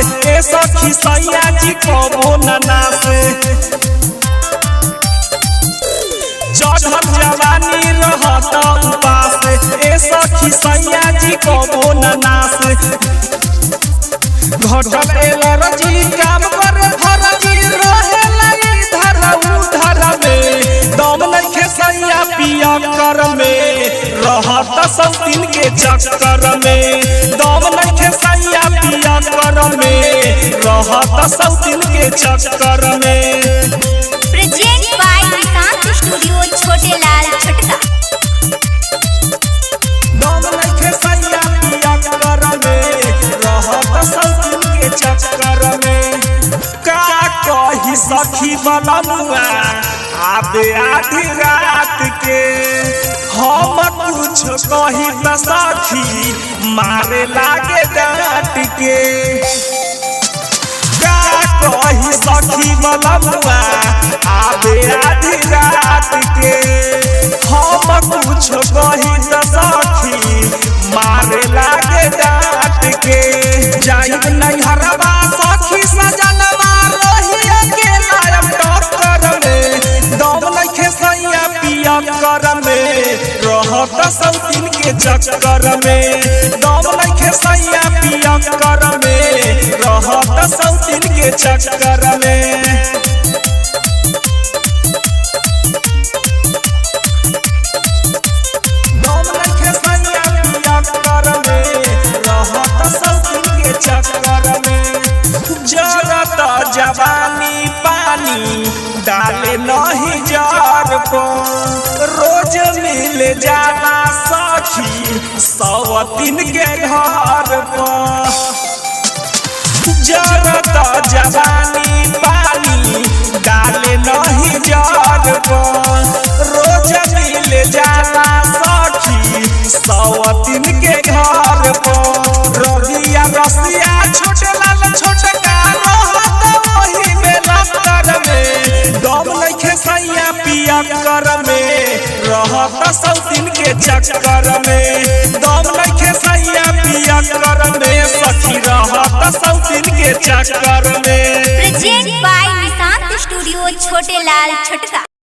ए सखी सैया जी कबो नना से चढ़ल जवानी रहत उपास ए सखी सैया जी कबो नना से घटल एलर्जी काम करे फरजी रहे लगी धर उधर में दम नइखे सैया पिया कर में रहत सब दिन के चक्कर में दम नइखे सैया पिया कर में रहत सब दिन के चक्कर में। प्रेजेंट बाय निशांत स्टूडियो छोटे लाल छटका। दम नइखे सैया पिया कर में रहत सब दिन के चक्कर में। का कही सखी बनमुआ आबे आधी रात के हम कुछ कही त सखी मारे लागे डांट के। का कही सखी बनमुआ आबे आधी रात के हम कुछ कही त सखी मारे लागे डांट के। जाई नहीं हरवा सखी सजनवा रोही अकेला टक्कर में दम नइखे सैया पिया कर में रहत सब दिन के चक्कर में दम नइखे सैया पिया कर में रहत सब दिन के चक्कर में। जरत जवानी पानी डाले नहीं जार को रोज मिल जाला सखी सवतीन के घर पर। जरत जवानी पानी डाले नहीं जार को रोज मिल जाला सखी सवतीन के घर पर। रबिया रसिया छोटे लाल छोटका रहत वही में लफ्तर में दम नइखे सैया पिया कर में रहत सब दिन के चक्कर में दम नइखे सैया पिया कर में सखी रहत सब दिन के चक्कर में। प्रेजेंट बाय निशांत स्टूडियो छोटे लाल छटका।